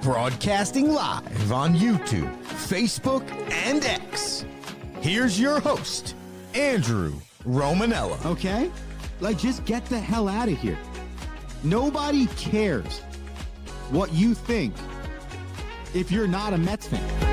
Broadcasting live on YouTube, Facebook, and X. Here's your host, Andrew Romanella. Okay? Like, just get the hell out of here. Nobody cares what you think if you're not a Mets fan.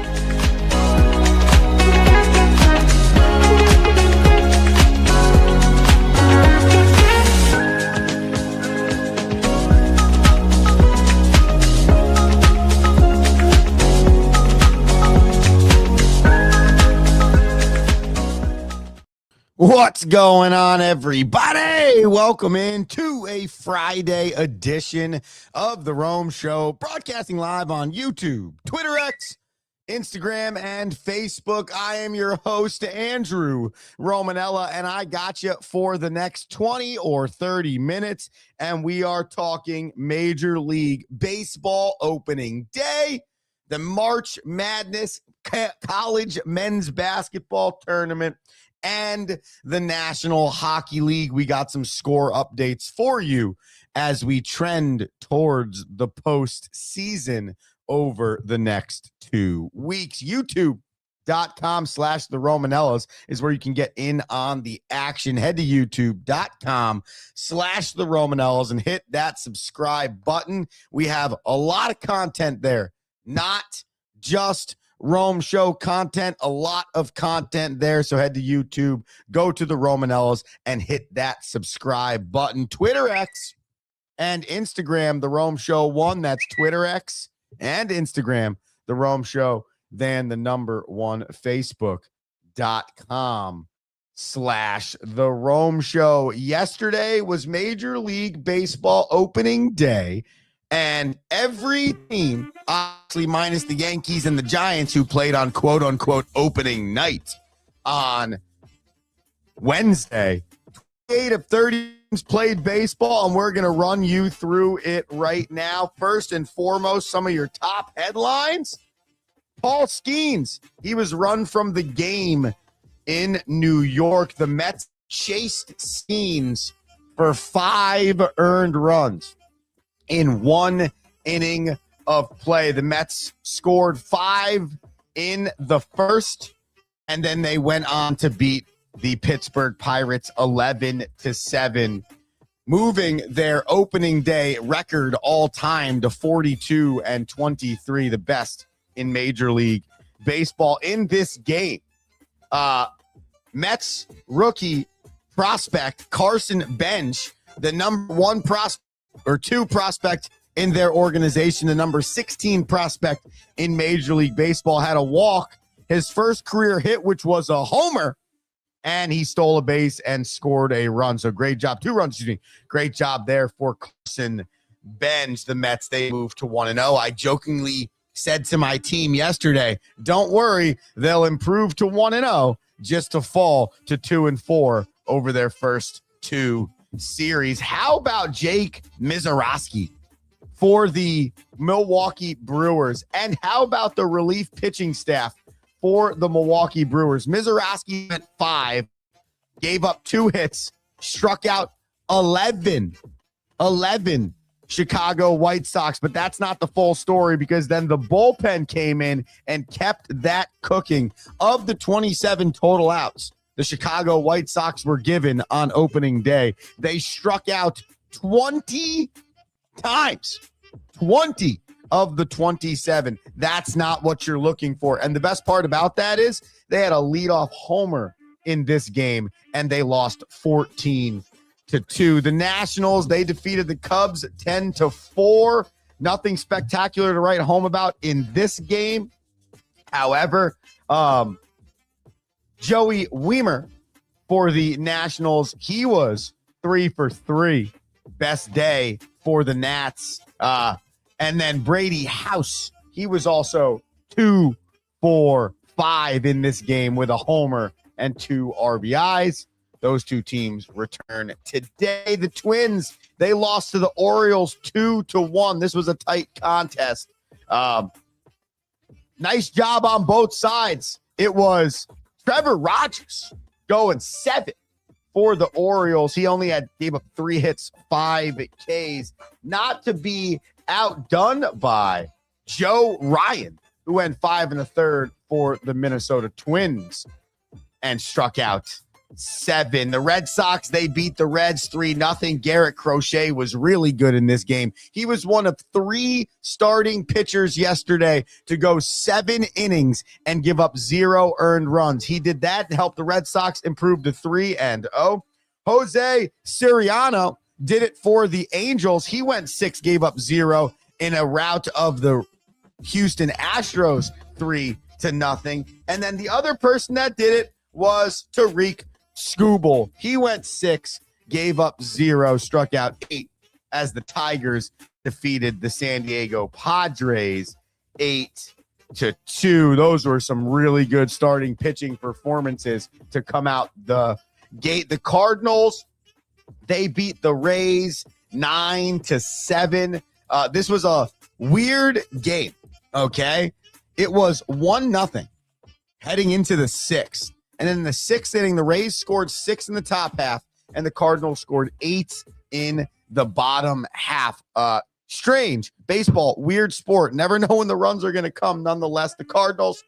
What's going on, everybody? Welcome in to a Friday edition of The Rome Show, broadcasting live on YouTube, Twitter, X, Instagram, and Facebook. I am your host, Andrew Romanella, and I got you for the next 20 or 30 minutes, and we are talking Major League Baseball opening day, the March Madness College Men's Basketball Tournament, and the National Hockey League. We got some score updates for you as we trend towards the postseason over the next 2 weeks. YouTube.com/the Romanellas is where you can get in on the action. Head to youtube.com/the Romanellas and hit that subscribe button. We have a lot of content there, not just Rome Show content, a lot of content there. So head to YouTube, go to the Romanellas, and hit that subscribe button. Twitter X and Instagram, the Rome Show 1. That's Twitter X and Instagram, the Rome Show. Then the number 1, Facebook.com/the Rome Show. Yesterday was Major League Baseball opening day. And every team, obviously minus the Yankees and the Giants, who played on quote-unquote opening night on Wednesday, 28 of 30 teams played baseball, and we're going to run you through it right now. First and foremost, some of your top headlines. Paul Skeens, he was run from the game in New York. The Mets chased Skeens for 5 earned runs in 1 inning of play. The Mets scored 5 in the first, and then they went on to beat the Pittsburgh Pirates 11-7, moving their opening day record all time to 42-23, the best in Major League Baseball. In this game, Mets rookie prospect Carson Bench, the number 1 prospect or 2 prospect in their organization, the number 16 prospect in Major League Baseball, had a walk, his first career hit, which was a homer, and he stole a base and scored a run. So great job. 2 runs, excuse me. Great job there for Carson Bench. The Mets, they moved to 1-0. I jokingly said to my team yesterday, don't worry, they'll improve to 1-0 just to fall to 2-4 over their first 2 series. How about Jake Mizorowski for the Milwaukee Brewers? And how about the relief pitching staff for the Milwaukee Brewers? Mizorowski went 5, gave up 2 hits, struck out 11 Chicago White Sox. But that's not the full story, because then the bullpen came in and kept that cooking. Of the 27 total outs the Chicago White Sox were given on opening day, they struck out 20 times. 20 of the 27. That's not what you're looking for. And the best part about that is they had a leadoff homer in this game, and they lost 14-2. The Nationals, they defeated the Cubs 10-4. Nothing spectacular to write home about in this game. However, Joey Wiemer for the Nationals, he was 3 for 3. Best day for the Nats. And then Brady House, he was also 2 for 5 in this game with a homer and 2 RBIs. Those 2 teams return today. The Twins, they lost to the Orioles 2-1. This was a tight contest. Nice job on both sides. It was Trevor Rogers going 7 for the Orioles. He only gave up 3 hits, 5 Ks. Not to be outdone by Joe Ryan, who went 5 1/3 for the Minnesota Twins and struck out 7. The Red Sox, they beat the Reds 3-0. Garrett Crochet was really good in this game. He was one of 3 starting pitchers yesterday to go 7 innings and give up 0 earned runs. He did that to help the Red Sox improve to 3-0. Jose Siriano did it for the Angels. He went 6, gave up 0 in a rout of the Houston Astros 3-0. And then the other person that did it was Tariq Skubal. He went 6, gave up 0, struck out 8 as the Tigers defeated the San Diego Padres 8-2. Those were some really good starting pitching performances to come out the gate. The Cardinals, they beat the Rays 9-7. This was a weird game, okay? It was 1-0 heading into the 6th. And then in the 6th inning, the Rays scored 6 in the top half, and the Cardinals scored 8 in the bottom half. Strange. Baseball, weird sport. Never know when the runs are going to come. Nonetheless, the Cardinals,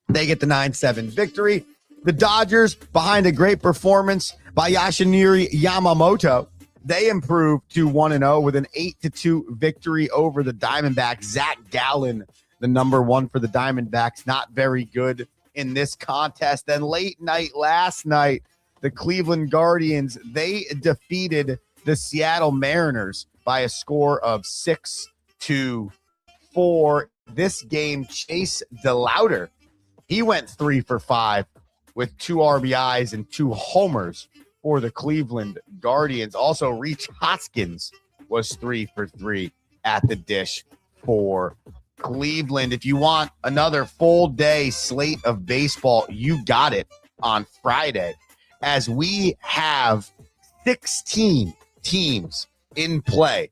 they get the 9-7 victory. The Dodgers, behind a great performance by Yoshinori Yamamoto, they improved to 1-0 with an 8-2 victory over the Diamondbacks. Zach Gallen, the number 1 for the Diamondbacks, not very good in this contest. Then late night last night, the Cleveland Guardians, they defeated the Seattle Mariners by a score of 6-4. This game, Chase DeLauter, he went 3 for 5 with 2 RBIs and 2 homers for the Cleveland Guardians. Also, Reach Hoskins was 3 for 3 at the dish for Cleveland. If you want another full day slate of baseball, you got it on Friday, as we have 16 teams in play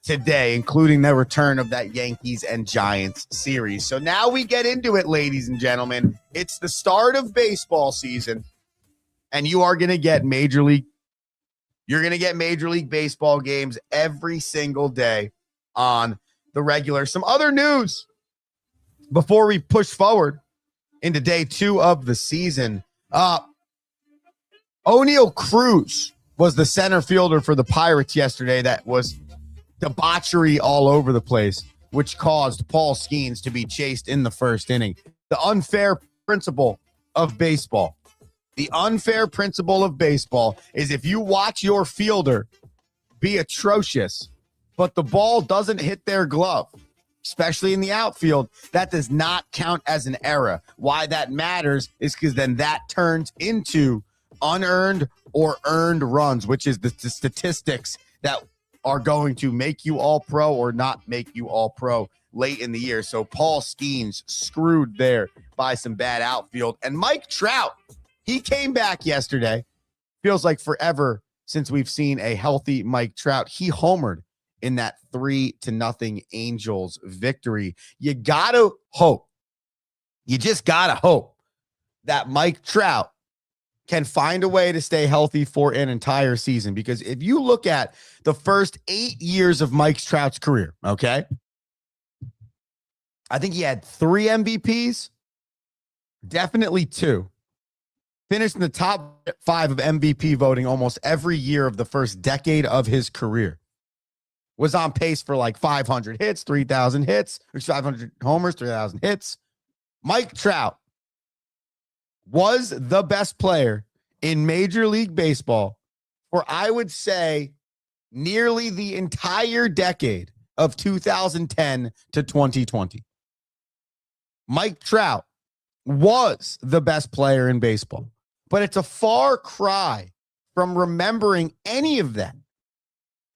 today, including the return of that Yankees and Giants series. So now we get into it, ladies and gentlemen. It's the start of baseball season, and you are going to get Major League Baseball games every single day on the regular. Some other news before we push forward into day 2 of the season. O'Neal Cruz was the center fielder for the Pirates yesterday. That was debauchery all over the place, which caused Paul Skeens to be chased in the first inning. The unfair principle of baseball. The unfair principle of baseball is if you watch your fielder be atrocious, but the ball doesn't hit their glove, especially in the outfield, that does not count as an error. Why that matters is because then that turns into unearned or earned runs, which is the statistics that are going to make you all pro or not make you all pro late in the year. So Paul Skeens screwed there by some bad outfield. And Mike Trout, he came back yesterday. Feels like forever since we've seen a healthy Mike Trout. He homered in that 3-0 Angels victory. You gotta hope. You just gotta hope that Mike Trout can find a way to stay healthy for an entire season. Because if you look at the first 8 years of Mike Trout's career, okay, I think he had 3 MVPs, definitely 2. Finished in the top 5 of MVP voting almost every year of the first decade of his career. Was on pace for like 500 hits, 3,000 hits, 500 homers, 3,000 hits. Mike Trout was the best player in Major League Baseball for, I would say, nearly the entire decade of 2010 to 2020. Mike Trout was the best player in baseball, but it's a far cry from remembering any of that.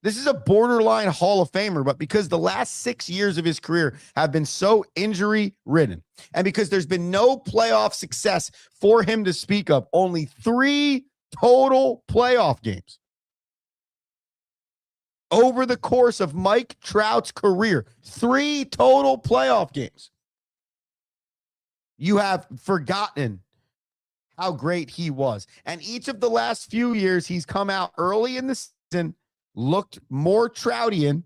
This is a borderline Hall of Famer, but because the last 6 years of his career have been so injury-ridden, and because there's been no playoff success for him to speak of, only 3 total playoff games over the course of Mike Trout's career, 3 total playoff games. You have forgotten how great he was. And each of the last few years, he's come out early in the season, looked more Troutian,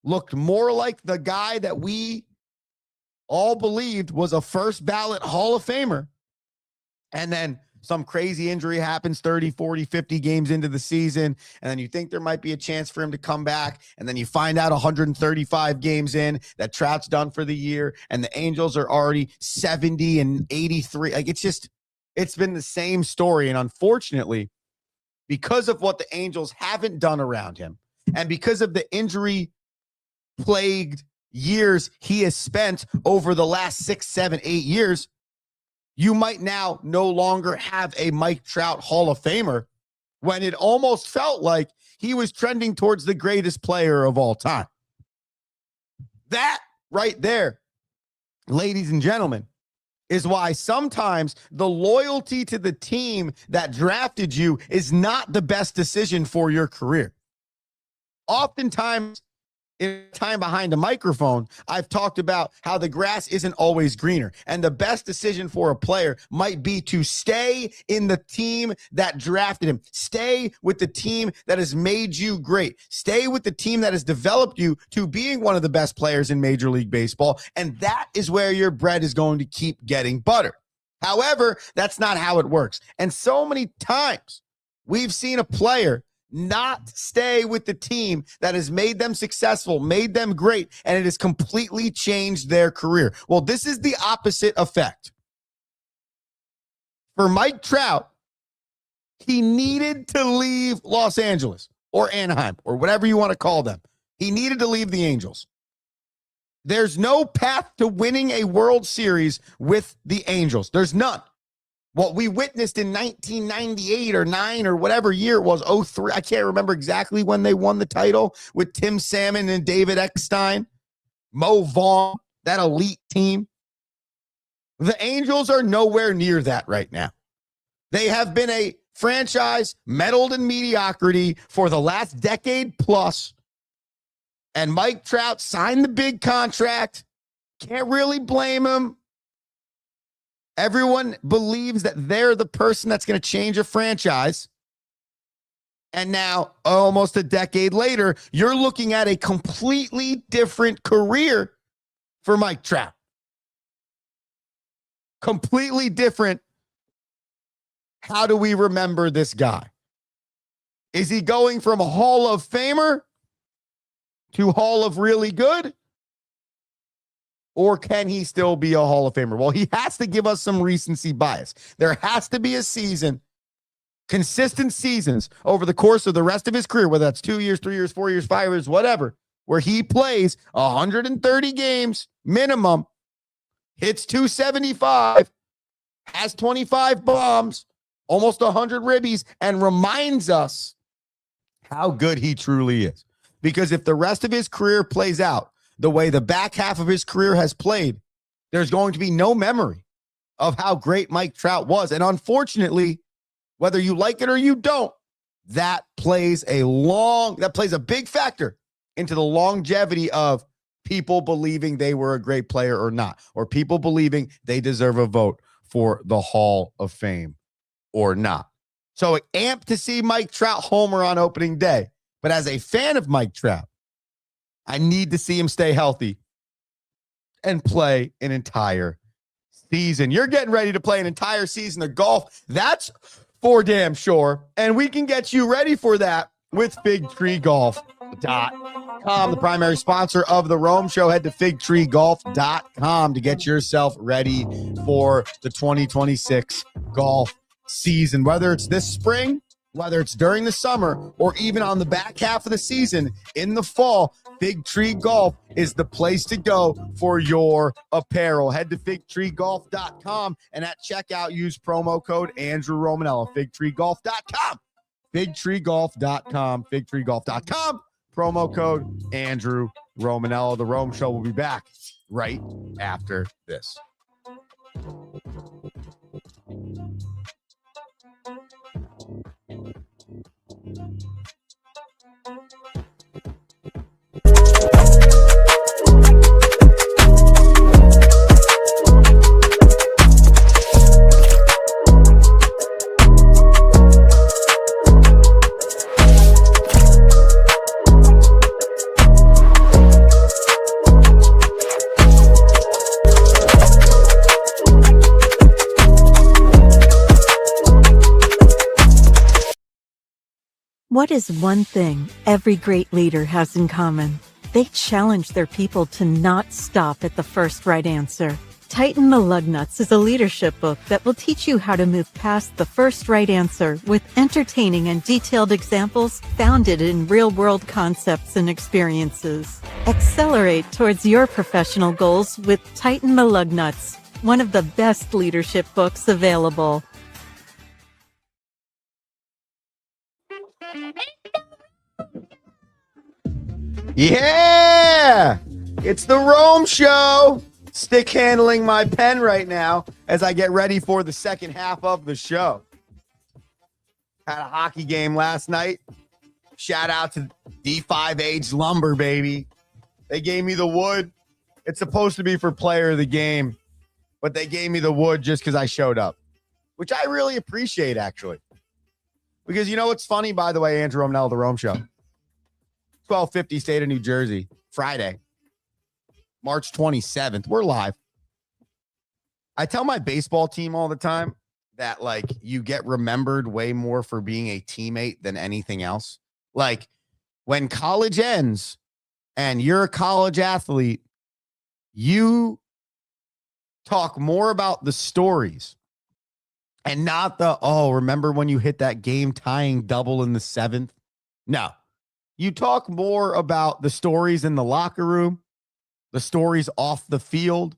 looked more like the guy that we all believed was a first ballot Hall of Famer. And then some crazy injury happens 30, 40, 50 games into the season. And then you think there might be a chance for him to come back. And then you find out 135 games in that Trout's done for the year. And the Angels are already 70 and 83. Like, it's been the same story. And unfortunately, because of what the Angels haven't done around him, and because of the injury plagued years he has spent over the last 6, 7, 8 years, you might now no longer have a Mike Trout Hall of Famer when it almost felt like he was trending towards the greatest player of all time. That right there, ladies and gentlemen, is why sometimes the loyalty to the team that drafted you is not the best decision for your career. Oftentimes, in time behind a microphone, I've talked about how the grass isn't always greener. And the best decision for a player might be to stay in the team that drafted him. Stay with the team that has made you great. Stay with the team that has developed you to being one of the best players in Major League Baseball. And that is where your bread is going to keep getting buttered. However, that's not how it works. And so many times we've seen a player not stay with the team that has made them successful, made them great, and it has completely changed their career. Well, this is the opposite effect. For Mike Trout, he needed to leave Los Angeles or Anaheim or whatever you want to call them. He needed to leave the Angels. There's no path to winning a World Series with the Angels. There's none. What we witnessed in 1998 or 9 or whatever year it was, 03, I can't remember exactly when they won the title with Tim Salmon and David Eckstein, Mo Vaughn, that elite team. The Angels are nowhere near that right now. They have been a franchise meddled in mediocrity for the last decade plus, and Mike Trout signed the big contract. Can't really blame him. Everyone believes that they're the person that's going to change a franchise. And now, almost a decade later, you're looking at a completely different career for Mike Trout. Completely different. How do we remember this guy? Is he going from a Hall of Famer to Hall of Really Good? Or can he still be a Hall of Famer? Well, he has to give us some recency bias. There has to be a season, consistent seasons over the course of the rest of his career, whether that's 2 years, 3 years, 4 years, 5 years, whatever, where he plays 130 games minimum, hits 275, has 25 bombs, almost 100 ribbies, and reminds us how good he truly is. Because if the rest of his career plays out the way the back half of his career has played, there's going to be no memory of how great Mike Trout was. And unfortunately, whether you like it or you don't, that plays a big factor into the longevity of people believing they were a great player or not, or people believing they deserve a vote for the Hall of Fame or not. So amped to see Mike Trout homer on opening day. But as a fan of Mike Trout, I need to see him stay healthy and play an entire season. You're getting ready to play an entire season of golf. That's for damn sure. And we can get you ready for that with FigTreeGolf.com, the primary sponsor of the Rome Show. Head to FigTreeGolf.com to get yourself ready for the 2026 golf season. Whether it's this spring, whether it's during the summer, or even on the back half of the season in the fall, Fig Tree Golf is the place to go for your apparel. Head to FigTreeGolf.com and at checkout, use promo code Andrew Romanella. FigTreeGolf.com. FigTreeGolf.com. FigTreeGolf.com. Promo code Andrew Romanella. The Rome Show will be back right after this. What is one thing every great leader has in common? They challenge their people to not stop at the first right answer. Tighten the Lug Nuts is a leadership book that will teach you how to move past the first right answer with entertaining and detailed examples founded in real-world concepts and experiences. Accelerate towards your professional goals with Tighten the Lug Nuts, one of the best leadership books available. Yeah, it's the Rome Show. Stick handling my pen right now as I get ready for the second half of the show. Had a hockey game last night. Shout out to D5H Lumber, baby. They gave me the wood. It's supposed to be for player of the game, but they gave me the wood just because I showed up, which I really appreciate, actually. Because you know what's funny, by the way, Andrew Romanella, the Rome Show. 1250 State of New Jersey, Friday, March 27th. We're live. I tell my baseball team all the time that, like, you get remembered way more for being a teammate than anything else. Like, when college ends and you're a college athlete, you talk more about the stories and not the, oh, remember when you hit that game-tying double in the 7th? No. You talk more about the stories in the locker room, the stories off the field,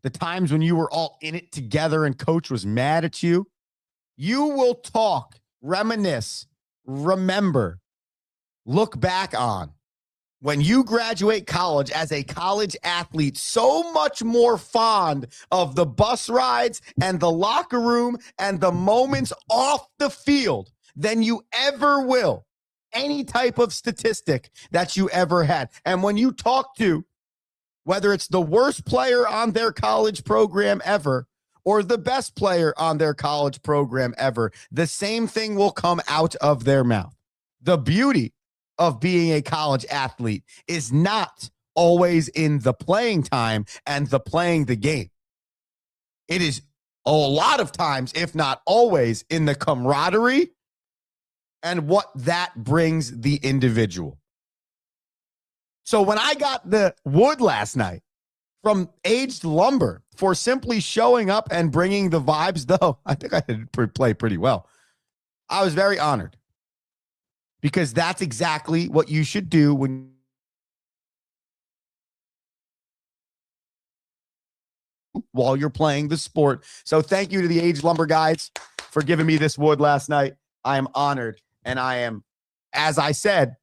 the times when you were all in it together and coach was mad at you. You will talk, reminisce, remember, look back on when you graduate college as a college athlete, so much more fond of the bus rides and the locker room and the moments off the field than you ever will any type of statistic that you ever had. And when you talk to, whether it's the worst player on their college program ever or the best player on their college program ever, the same thing will come out of their mouth. The beauty of being a college athlete is not always in the playing time and the playing the game. It is a lot of times, if not always, in the camaraderie and what that brings the individual. So when I got the wood last night from Aged Lumber for simply showing up and bringing the vibes, though I think I did play pretty well, I was very honored, because that's exactly what you should do when while you're playing the sport. So thank you to the Aged Lumber guys for giving me this wood last night. I am honored, and I am, as I said,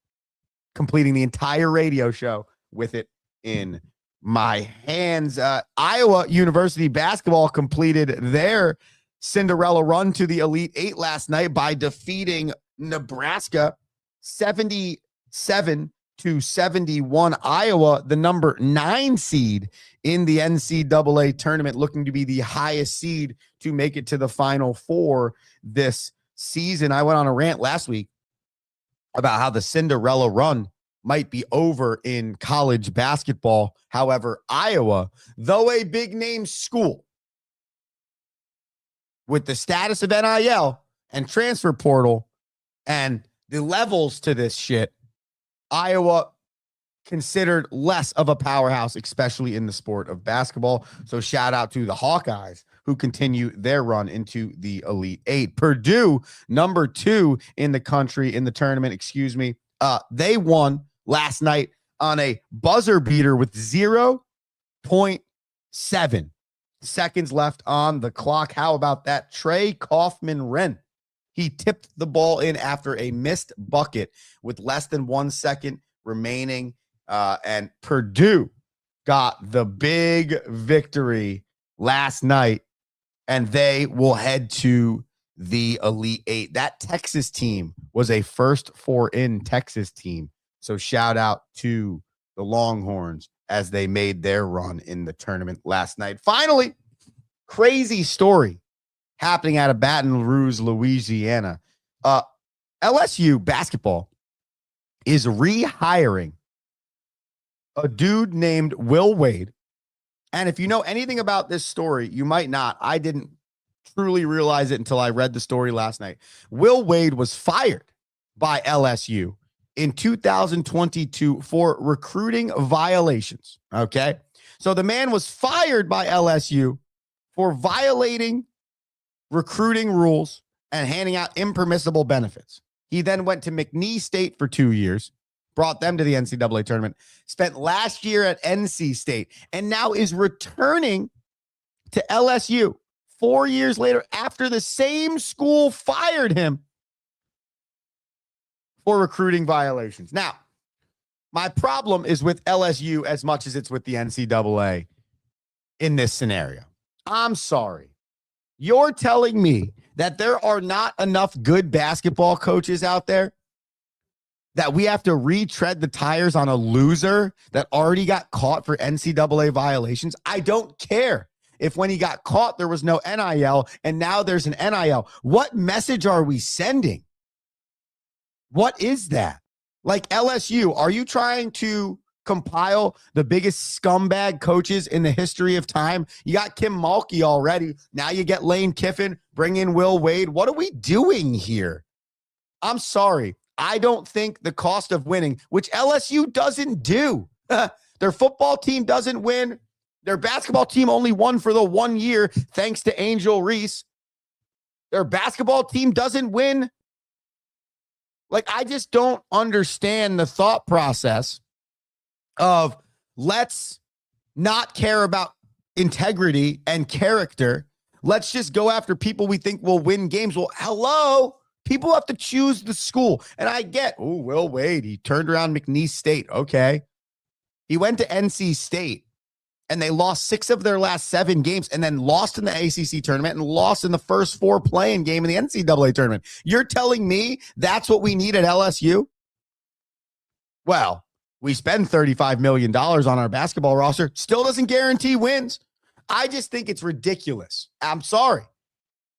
completing the entire radio show with it in my hands. Iowa University basketball completed their Cinderella run to the Elite Eight last night by defeating Nebraska 77-71. Iowa, the number 9 seed in the NCAA tournament, looking to be the highest seed to make it to the Final Four this season. I went on a rant last week about how the Cinderella run might be over in college basketball. However, Iowa, though a big name school, with the status of NIL and transfer portal and the levels to this shit, Iowa considered less of a powerhouse, especially in the sport of basketball. So shout out to the Hawkeyes, who continue their run into the Elite Eight. Purdue, number 2 in the country in the tournament, they won last night on a buzzer beater with 0.7 seconds left on the clock. How about that? Trey Kaufman-Wren. He tipped the ball in after a missed bucket with less than 1 second remaining, and Purdue got the big victory last night, and they will head to the Elite Eight. That Texas team was a first 4-in Texas team, so shout out to the Longhorns as they made their run in the tournament last night. Finally, crazy story happening out of Baton Rouge, Louisiana. LSU basketball is rehiring a dude named Will Wade. And if you know anything about this story, you might not. I didn't truly realize it until I read the story last night. Will Wade was fired by LSU in 2022 for recruiting violations. Okay. So the man was fired by LSU for violating recruiting rules and handing out impermissible benefits. He then went to McNeese State for 2 years, brought them to the NCAA tournament, spent last year at NC State, and now is returning to LSU 4 years later after the same school fired him for recruiting violations. Now, my problem is with LSU as much as it's with the NCAA in this scenario. I'm sorry. You're telling me that there are not enough good basketball coaches out there, that we have to retread the tires on a loser that already got caught for NCAA violations? I don't care if when he got caught there was no NIL and now there's an NIL. What message are we sending? What is that? Like LSU, are you trying to compile the biggest scumbag coaches in the history of time? You got Kim Mulkey already. Now you get Lane Kiffin, bring in Will Wade. What are we doing here? I'm sorry. I don't think the cost of winning, which LSU doesn't do. Their football team doesn't win. Their basketball team only won for the 1 year, thanks to Angel Reese. Their basketball team doesn't win. Like, I just don't understand the thought process of let's not care about integrity and character. Let's just go after people we think will win games. Well, hello. People have to choose the school. And I get, Will Wade, he turned around McNeese State. Okay. He went to NC State and they lost 6 of their last 7 games and then lost in the ACC tournament and lost in the first 4 playing game in the NCAA tournament. You're telling me that's what we need at LSU? Well, we spend $35 million on our basketball roster. Still doesn't guarantee wins. I just think it's ridiculous. I'm sorry.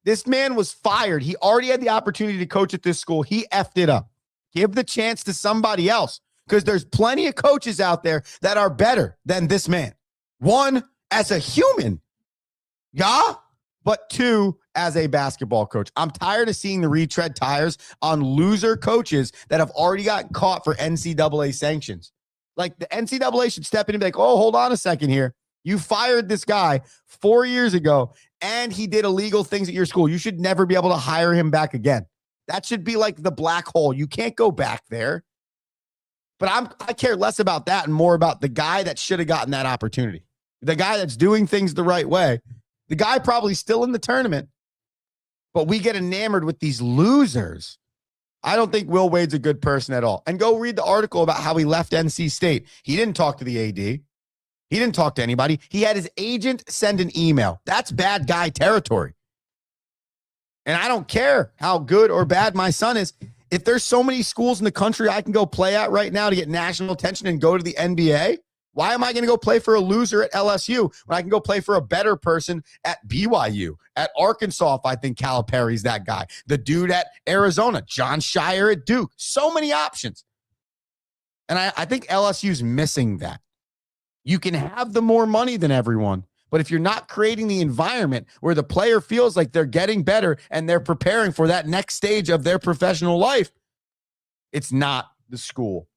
This man was fired. He already had the opportunity to coach at this school. He effed it up. Give the chance to somebody else, because there's plenty of coaches out there that are better than this man. 1, as a human, yeah, but 2, as a basketball coach. I'm tired of seeing the retread tires on loser coaches that have already got caught for NCAA sanctions. Like, the NCAA should step in and be like, oh, hold on a second here. You fired this guy 4 years ago, and he did illegal things at your school. You should never be able to hire him back again. That should be like the black hole. You can't go back there. But I care less about that and more about the guy that should have gotten that opportunity. The guy that's doing things the right way. The guy probably still in the tournament, but we get enamored with these losers. I don't think Will Wade's a good person at all. And go read the article about how he left NC State. He didn't talk to the AD. He didn't talk to anybody. He had his agent send an email. That's bad guy territory. And I don't care how good or bad my son is. If there's so many schools in the country I can go play at right now to get national attention and go to the NBA, why am I going to go play for a loser at LSU when I can go play for a better person at BYU, at Arkansas, if I think Calipari's that guy, the dude at Arizona, John Shire at Duke, so many options. And I think LSU's missing that. You can have the more money than everyone, but if you're not creating the environment where the player feels like they're getting better and they're preparing for that next stage of their professional life, it's not the school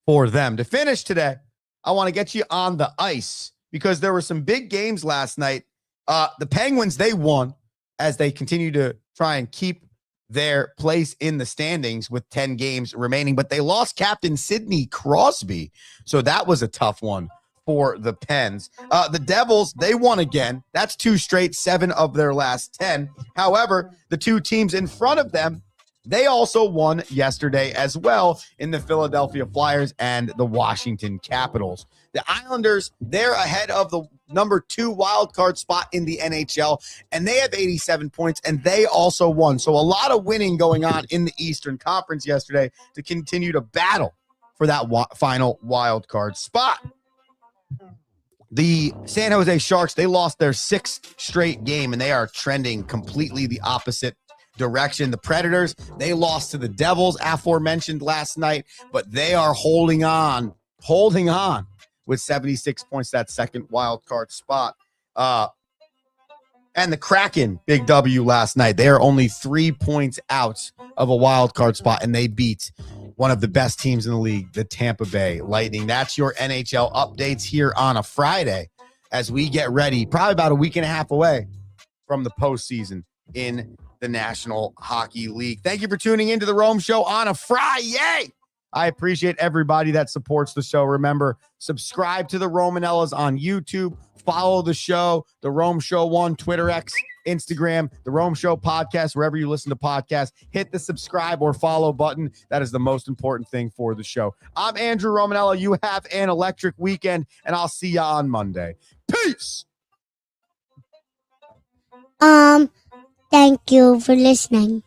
for them. To finish today, I want to get you on the ice because there were some big games last night. The Penguins, they won as they continue to try and keep their place in the standings with 10 games remaining, but they lost captain Sidney Crosby. So that was a tough one for the Pens. The Devils, they won again. That's 2 straight, 7 of their last 10. However, the 2 teams in front of them, they also won yesterday as well in the Philadelphia Flyers and the Washington Capitals. The Islanders, they're ahead of the number 2 wild card spot in the NHL, and they have 87 points, and they also won. So a lot of winning going on in the Eastern Conference yesterday to continue to battle for that final wild card spot. The San Jose Sharks, they lost their 6th straight game, and they are trending completely the opposite direction. The Predators, they lost to the Devils, aforementioned last night, but they are holding on with 76 points, that second wild card spot. And the Kraken, big W last night. They are only 3 points out of a wild card spot, and they beat one of the best teams in the league, the Tampa Bay Lightning. That's your NHL updates here on a Friday as we get ready, probably about a week and a half away from the postseason in the National Hockey League. Thank you for tuning into the Rome Show on a Friday. I appreciate everybody that supports the show. Remember, subscribe to the Romanellas on YouTube. Follow the show, The Rome Show 1, Twitter, X, Instagram, The Rome Show Podcast, wherever you listen to podcasts. Hit the subscribe or follow button. That is the most important thing for the show. I'm Andrew Romanella. You have an electric weekend, and I'll see you on Monday. Peace! Thank you for listening.